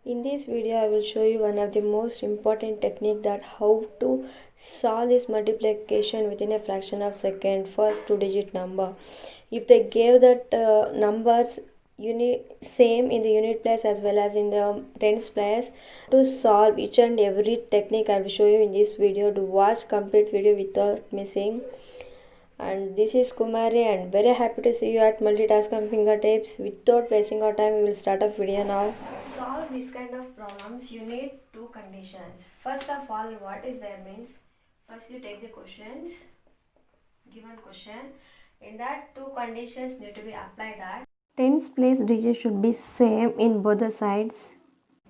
In this video, I will show you one of the most important technique that how to solve this multiplication within a fraction of second for two-digit number. If they gave that numbers same in the unit place as well as in the tens place, to solve each and every technique I will show you in this video. To watch complete video without missing. And this is Kumari and very happy to see you at Multitasking Fingertips. Without wasting our time, we will start a video now. To solve this kind of problems, you need two conditions. First of all, what is there means? First you take the questions, given question. In that two conditions need to be applied that tens place digit should be same in both the sides.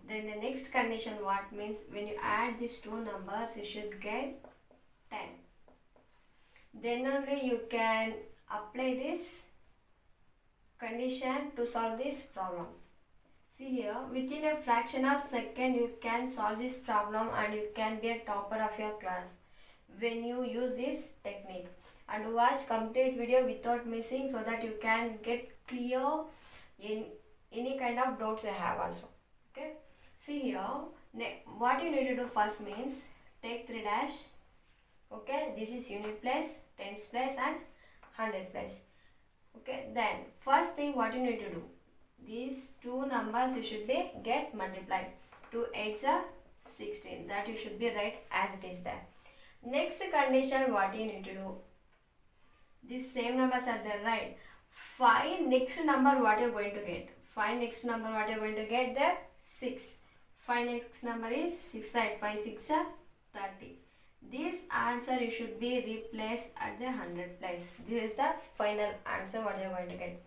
Then the next condition what means when you add these two numbers you should get 10. Then only you can apply this condition to solve this problem. See here, within a fraction of second you can solve this problem and you can be a topper of your class when you use this technique. And watch complete video without missing so that you can get clear in any kind of doubts you have also. Okay. See here, what you need to do first means take 3 dash. Okay, this is unit place, tens place and hundred place. Okay, then first thing what you need to do, these two numbers you should be get multiplied. 2 8s are 16, that you should be right as it is there. Next condition what you need to do, these same numbers are there, right? Find next number what you are going to get. Find next number what you are going to get there, 6. Find next number is 6, right? 5 6 are 30. This answer you should be replaced at the 100 place. This is the final answer what you are going to get.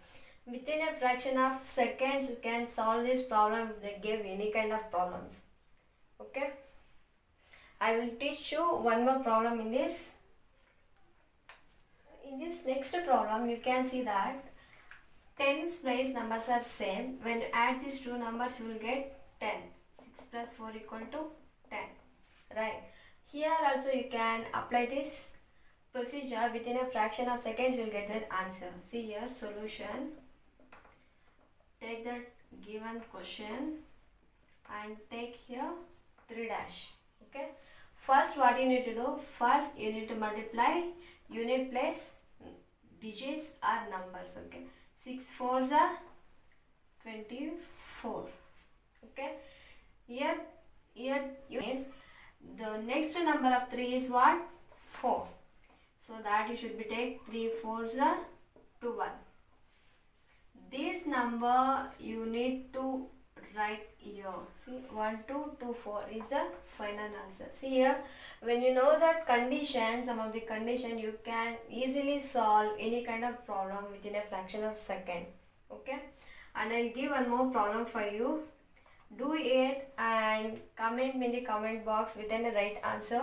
Within a fraction of seconds you can solve this problem if they give any kind of problems. Okay. I will teach you one more problem in this. In this next problem you can see that tens place numbers are same. When you add these two numbers you will get 10. 6 plus 4 equal to 10. Right. Here also you can apply this procedure within a fraction of seconds you will get that answer. See here solution. Take that given question and take here 3 dash. Okay. First what you need to do, first you need to multiply unit place digits or numbers. Okay. 6 4s are 24. Okay. Here means the next number of 3 is what? 4. So that you should be take 3 4s are 12. This number you need to write here. See 1 2 2 4 is the final answer. See here, when you know that condition, some of the condition you can easily solve any kind of problem within a fraction of second. Okay. And I'll give one more problem for you. Do it and comment me in the comment box with a right answer,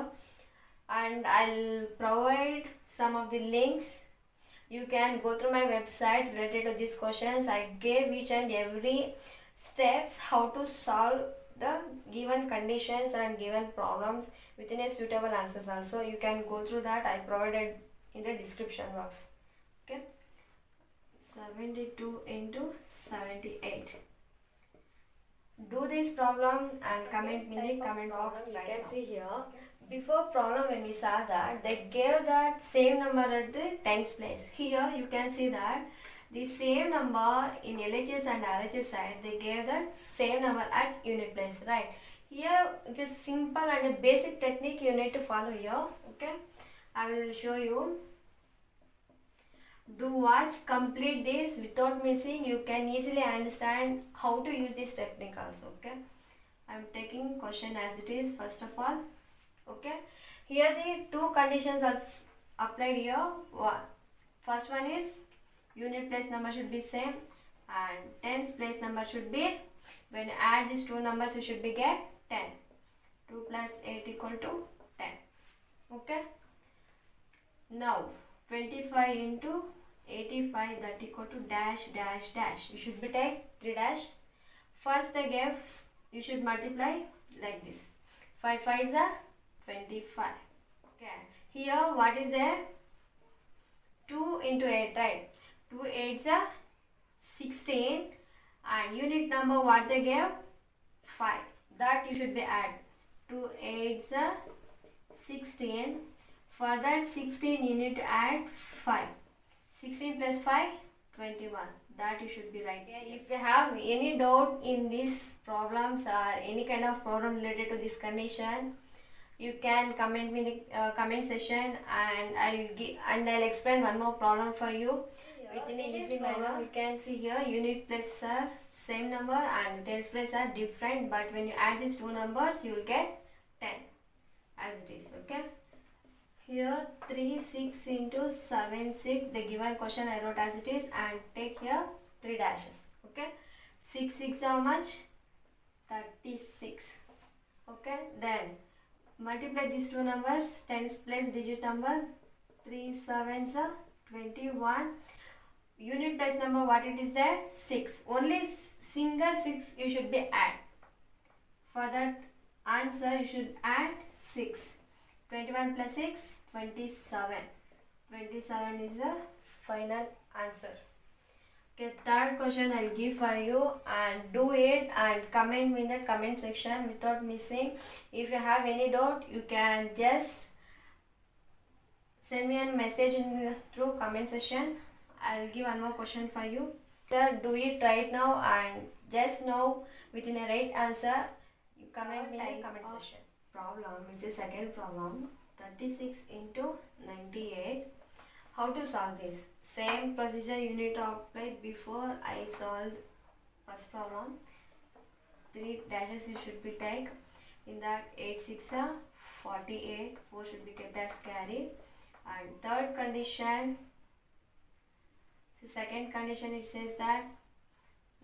and I'll provide some of the links. You can go through my website related to these questions. I gave each and every steps how to solve the given conditions and given problems within a suitable answers also. You can go through that. I provided in the description box. Okay. 72 into 78. Do this problem and comment in the comment box. You can see here, before problem when we saw that they gave that same number at the tens place. Here you can see that the same number in LHS and RHS side they gave that same number at unit place, right? Here it is simple and a basic technique you need to follow here. Okay, I will show you. Do watch complete this without missing. You can easily understand how to use this technique also. Okay, I am taking question as it is first of all. Okay, here the two conditions are applied here. First one is unit place number should be same and tens place number should be, when you add these two numbers you should be get 10. 2 plus 8 equal to 10. Okay. Now 25 into 85 that equal to dash dash dash. You should be take 3 dash. First they gave, you should multiply like this. 5 5s are 25. Okay. Here what is there? 2 into 8, right? 2 8s are 16 and unit number what they gave? 5. That you should be add. 2 8s are 16. For that 16 you need to add 5. 16 plus 5 21. That you should be right. If you have any doubt in these problems or any kind of problem related to this condition, you can comment me in the comment section, and I'll explain one more problem for you within a easy manner. You can see here unit places are same number and tens places are different, but when you add these two numbers you will get 10 as it is. Okay, here 3 6 into 7 6, the given question I wrote as it is, and take here 3 dashes. Okay, 6 6 how much? 36. Okay, then multiply these two numbers, tens place digit number, 3 7s are 21. Unit place number what it is there? 6. Only single 6 you should be add. For that answer you should add 6. 21 plus 6 27. 27 is the final answer. Okay, third question I'll give for you, and do it and comment me in the comment section without missing. If you have any doubt, you can just send me a message through comment section. I'll give one more question for you. Sir, do it right now and just know within a right answer. You comment me in the comment section. Problem, which is second problem, 36 into 98. How to solve this? Same procedure you need to apply before I solved first problem. 3 dashes you should be take. In that 8 6 are 48. 4 should be kept as carry. And third condition, so second condition, it says that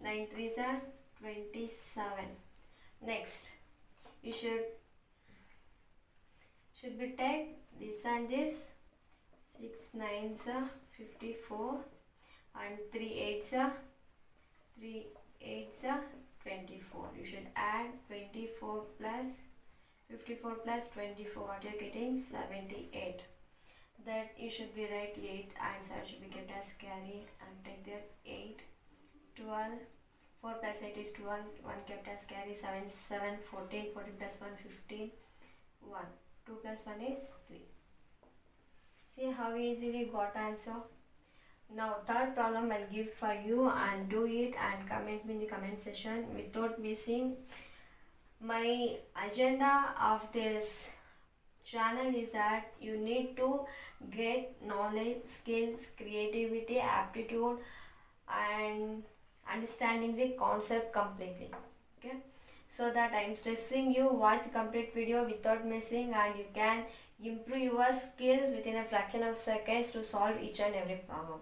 9 3s are 27. Next, you should be take this and this. 6 9s are 54 and 3 8s are 24. You should add 24 plus 54 plus 24. What you are getting? 78. That you should be right. 8 answer should be kept as carry, and take that 8 12. 4 plus 8 is 12. 1 kept as carry. 7 7 14. 14 plus 1 15. 1. 2 plus 1 is 3. See how easily got answer. Now third problem I'll give for you, and do it and comment me in the comment section without missing. My agenda of this channel is that you need to get knowledge, skills, creativity, aptitude, and understanding the concept completely. Okay, so that I'm stressing you watch the complete video without missing, and you can improve your skills within a fraction of seconds to solve each and every problem.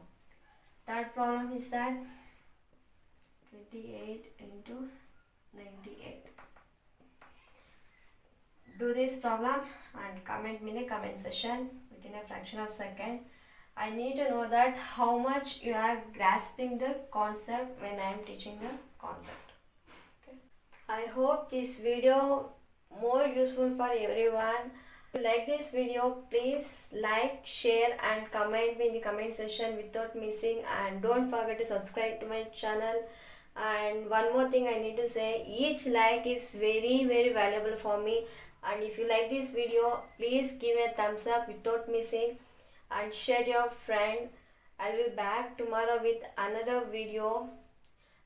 Third problem is that 28 into 98. Do this problem and comment me in the comment section within a fraction of second. I need to know that how much you are grasping the concept when I am teaching the concept. Okay. I hope this video more useful for everyone. If you like this video, please like, share and comment me in the comment section without missing, and don't forget to subscribe to my channel. And one more thing I need to say, each like is very valuable for me, and if you like this video, please give me a thumbs up without missing and share your friend. I'll be back tomorrow with another video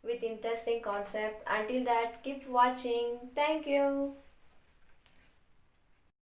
with interesting concept. Until that, keep watching. Thank you.